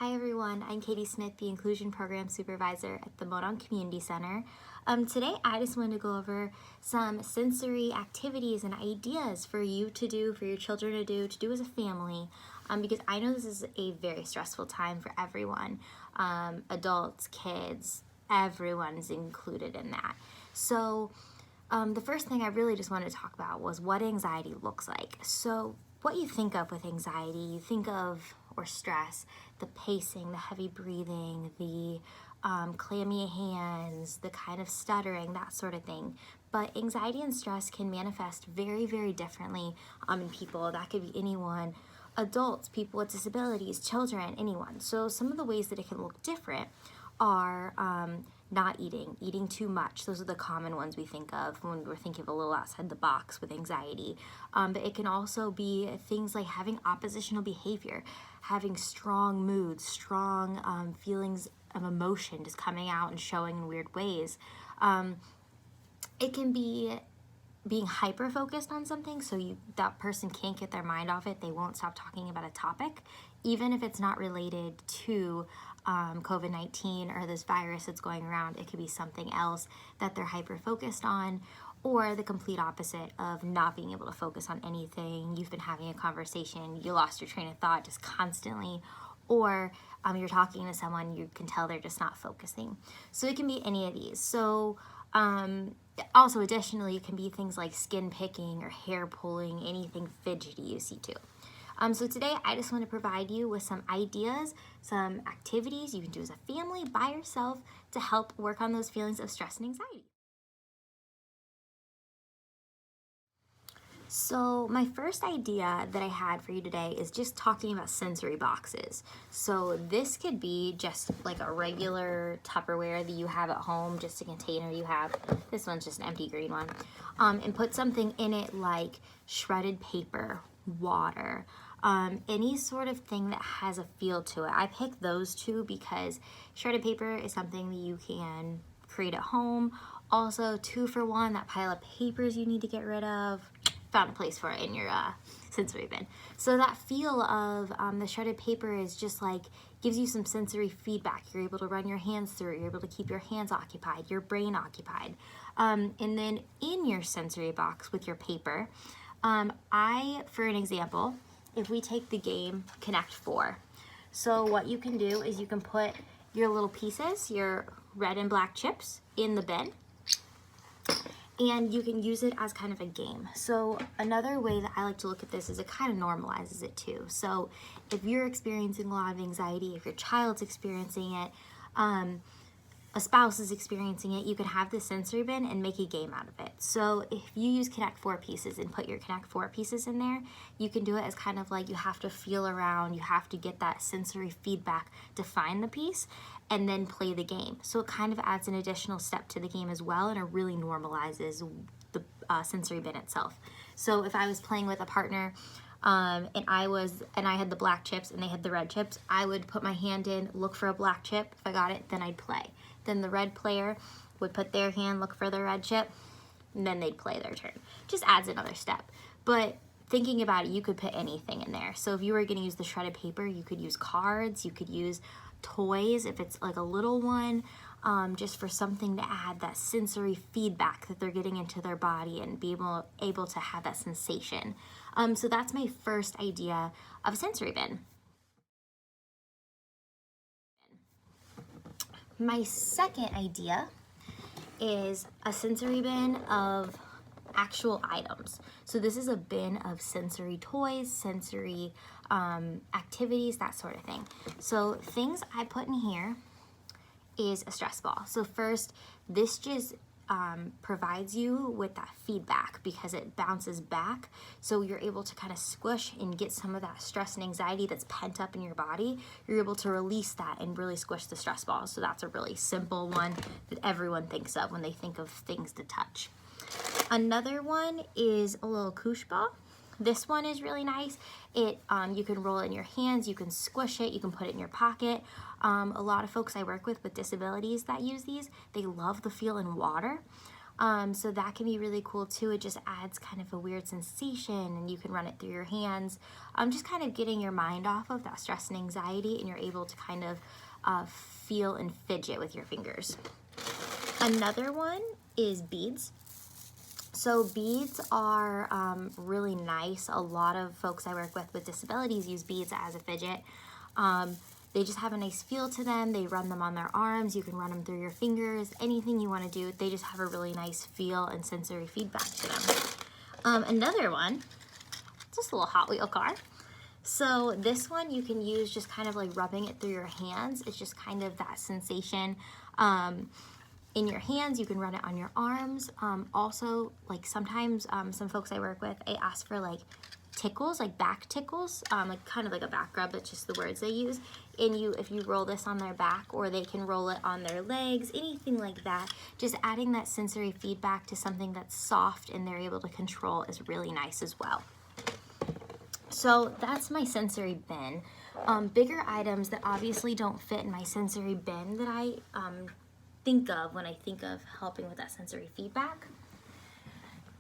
Hi everyone, I'm Katie Smith, the Inclusion Program Supervisor at the Modon Community Center. Today I just wanted to go over some sensory activities and ideas for you to do, for your children to do as a family, because I know this is a very stressful time for everyone, adults, kids, everyone's included in that. So the first thing I really just wanted to talk about was what anxiety looks like. So what you think of with anxiety, you think of, or stress, the pacing, the heavy breathing, the clammy hands, the kind of stuttering, that sort of thing. But anxiety and stress can manifest very, very differently in people. That could be anyone, adults, people with disabilities, children, anyone. So some of the ways that it can look different are not eating too much. Those are the common ones we think of when we're thinking of a little outside the box with anxiety. But it can also be things like having oppositional behavior, having strong moods, strong feelings of emotion just coming out and showing in weird ways. It can be being hyper focused on something, so that person can't get their mind off it. They won't stop talking about a topic, even if it's not related to COVID-19 or this virus that's going around. It could be something else that they're hyper focused on, or the complete opposite of not being able to focus on anything. You've been having a conversation, you lost your train of thought just constantly, or you're talking to someone, you can tell they're just not focusing. So it can be any of these. So also additionally, it can be things like skin picking or hair pulling, anything fidgety you see too. So today I just want to provide you with some ideas, some activities you can do as a family by yourself to help work on those feelings of stress and anxiety. So my first idea that I had for you today is just talking about sensory boxes. So this could be just like a regular Tupperware that you have at home, just a container you have. This one's just an empty green one. And put something in it like shredded paper, water, any sort of thing that has a feel to it. I picked those two because shredded paper is something that you can create at home. Also, 2 for 1, that pile of papers you need to get rid of. Found a place for it in your sensory bin. So that feel of the shredded paper is just like, gives you some sensory feedback. You're able to run your hands through it. You're able to keep your hands occupied, your brain occupied. And then in your sensory box with your paper, for an example, if we take the game Connect 4, so what you can do is you can put your little pieces, your red and black chips, in the bin, and you can use it as kind of a game. So another way that I like to look at this is it kind of normalizes it too. So if you're experiencing a lot of anxiety, if your child's experiencing it, a spouse is experiencing it, you can have this sensory bin and make a game out of it. So if you use Connect 4 pieces and put your Connect 4 pieces in there, you can do it as kind of like you have to feel around, you have to get that sensory feedback to find the piece and then play the game. So it kind of adds an additional step to the game as well, and it really normalizes the sensory bin itself. So if I was playing with a partner and I had the black chips and they had the red chips, I would put my hand in, look for a black chip. If I got it, then I'd play. Then the red player would put their hand, look for the red chip, and then they'd play their turn. Just adds another step. But thinking about it, you could put anything in there. So if you were going to use the shredded paper, you could use cards, you could use toys if it's like a little one, just for something to add that sensory feedback that they're getting into their body and be able to have that sensation. So that's my first idea of a sensory bin. My second idea is a sensory bin of actual items. So this is a bin of sensory toys, sensory activities, that sort of thing. So things I put in here is a stress ball. So first, this just provides you with that feedback because it bounces back, so you're able to kind of squish and get some of that stress and anxiety that's pent up in your body. You're able to release that and really squish the stress ball. So that's a really simple one that everyone thinks of when they think of things to touch. Another one is a little koosh ball. This one is really nice. You can roll it in your hands, you can squish it, you can put it in your pocket. A lot of folks I work with disabilities that use these, they love the feel in water. So that can be really cool too. It just adds kind of a weird sensation, and you can run it through your hands. Just kind of getting your mind off of that stress and anxiety, and you're able to kind of feel and fidget with your fingers. Another one is beads. So beads are really nice. A lot of folks I work with disabilities use beads as a fidget. They just have a nice feel to them. They run them on their arms. You can run them through your fingers. Anything you want to do. They just have a really nice feel and sensory feedback to them. Another one, just a little Hot Wheel car. So this one you can use just kind of like rubbing it through your hands. It's just kind of that sensation in your hands. You can run it on your arms. Also, like sometimes some folks I work with, I ask for like tickles, like back tickles, like kind of like a back rub. That's just the words they use. And if you roll this on their back, or they can roll it on their legs, anything like that, just adding that sensory feedback to something that's soft and they're able to control is really nice as well. So that's my sensory bin. Bigger items that obviously don't fit in my sensory bin that I think of when I think of helping with that sensory feedback.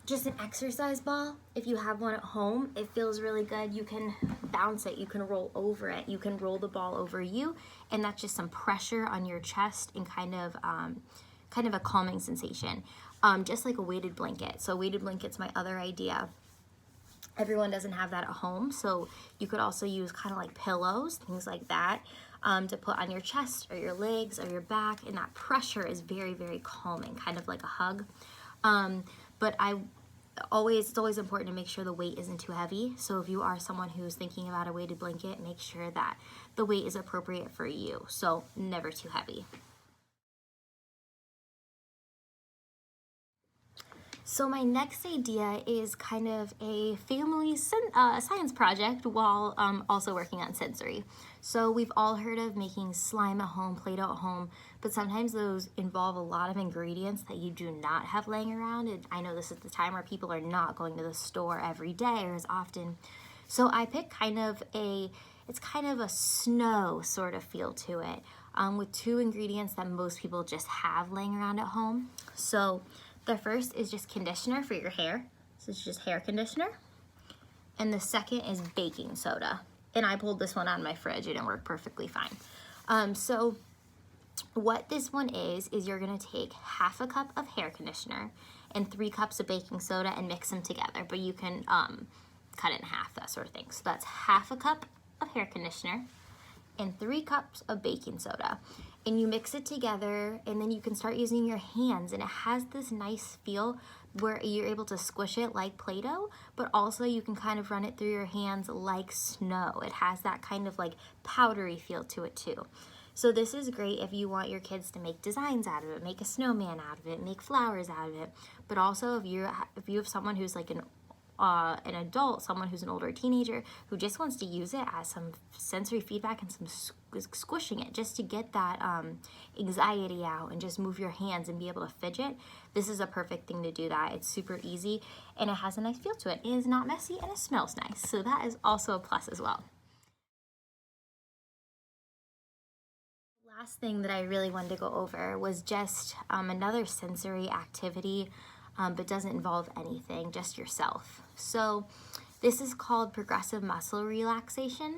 Just an exercise ball. If you have one at home, it feels really good. You can bounce it, you can roll over it, you can roll the ball over you, and that's just some pressure on your chest and kind of a calming sensation. Just like a weighted blanket. So weighted blanket's my other idea. Everyone doesn't have that at home, so you could also use kind of like pillows, things like that, to put on your chest or your legs or your back, and that pressure is very, very calming, kind of like a hug. But it's always important to make sure the weight isn't too heavy. So if you are someone who's thinking about a weighted blanket, make sure that the weight is appropriate for you. So never too heavy. So my next idea is kind of a family science project while also working on sensory. So we've all heard of making slime at home, Play-Doh at home, but sometimes those involve a lot of ingredients that you do not have laying around. And I know this is the time where people are not going to the store every day or as often. So I picked it's kind of a snow sort of feel to it, with two ingredients that most people just have laying around at home. So the first is just conditioner for your hair. So it's just hair conditioner. And the second is baking soda. And I pulled this one out of my fridge and it worked perfectly fine. So what this one is you're gonna take half a cup of hair conditioner and 3 cups of baking soda and mix them together. But you can cut it in half, that sort of thing. So that's half a cup of hair conditioner and 3 cups of baking soda. And you mix it together, and then you can start using your hands, and it has this nice feel where you're able to squish it like Play-Doh, but also you can kind of run it through your hands like snow. It has that kind of like powdery feel to it too. So this is great if you want your kids to make designs out of it, make a snowman out of it, make flowers out of it, but also if you have someone who's like an adult, someone who's an older teenager who just wants to use it as some sensory feedback and some squishing it just to get that anxiety out and just move your hands and be able to fidget, this is a perfect thing to do that. It's super easy and it has a nice feel to it. It is not messy and it smells nice, so that is also a plus as well. Last thing that I really wanted to go over was just another sensory activity, but doesn't involve anything, just yourself. So this is called progressive muscle relaxation.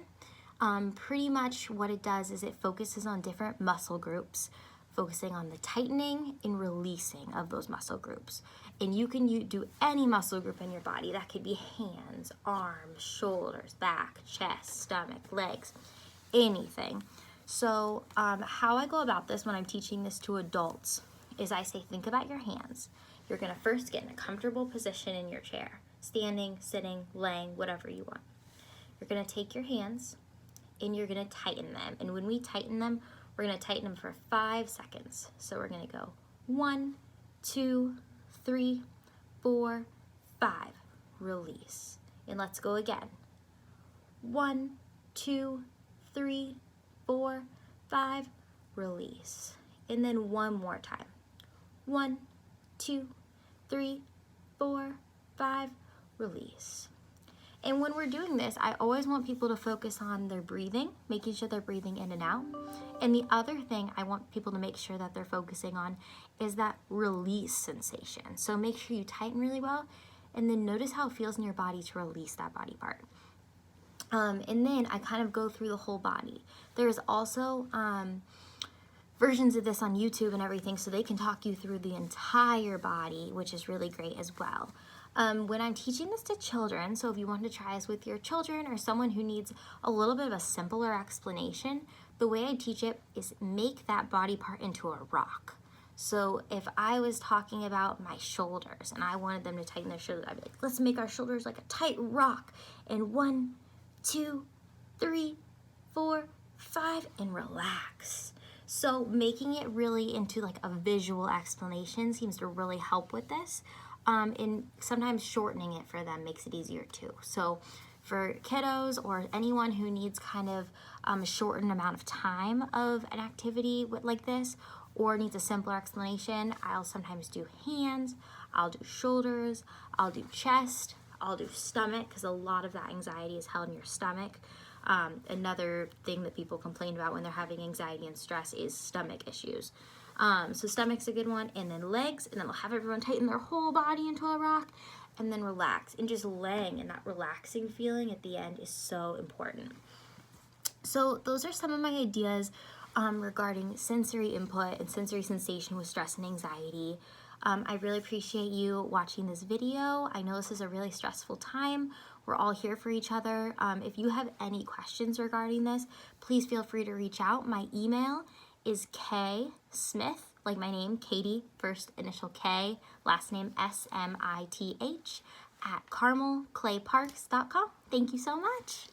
Pretty much what it does is it focuses on different muscle groups, focusing on the tightening and releasing of those muscle groups. And you can do any muscle group in your body. That could be hands, arms, shoulders, back, chest, stomach, legs, anything. So how I go about this when I'm teaching this to adults is I say, think about your hands. You're gonna first get in a comfortable position in your chair, standing, sitting, laying, whatever you want. You're gonna take your hands and you're gonna tighten them. And when we tighten them, we're gonna tighten them for 5 seconds. So we're gonna go 1, 2, 3, 4, 5, release. And let's go again. 1, 2, 3, 4, 5, release. And then one more time. 1, 2, 3, 4, 5, release. And when we're doing this, I always want people to focus on their breathing, making sure they're breathing in and out. And the other thing I want people to make sure that they're focusing on is that release sensation. So make sure you tighten really well, and then notice how it feels in your body to release that body part. And then I kind of go through the whole body. There's also versions of this on YouTube and everything, so they can talk you through the entire body, which is really great as well. When I'm teaching this to children, so if you want to try this with your children or someone who needs a little bit of a simpler explanation, the way I teach it is make that body part into a rock. So if I was talking about my shoulders and I wanted them to tighten their shoulders, I'd be like, let's make our shoulders like a tight rock. And 1, 2, 3, 4, 5, and relax. So making it really into like a visual explanation seems to really help with this. And sometimes shortening it for them makes it easier too. So for kiddos or anyone who needs kind of a shortened amount of time of an activity like this, or needs a simpler explanation, I'll sometimes do hands, I'll do shoulders, I'll do chest, I'll do stomach, because a lot of that anxiety is held in your stomach. Another thing that people complain about when they're having anxiety and stress is stomach issues. So stomach's a good one, and then legs, and then we'll have everyone tighten their whole body into a rock, and then relax. And just laying and that relaxing feeling at the end is so important. So those are some of my ideas regarding sensory input and sensory sensation with stress and anxiety. I really appreciate you watching this video. I know this is a really stressful time. We're all here for each other. If you have any questions regarding this, please feel free to reach out. My email is Smith, like my name, Katie, first initial K, last name Smith, @carmelclayparks.com. Thank you so much.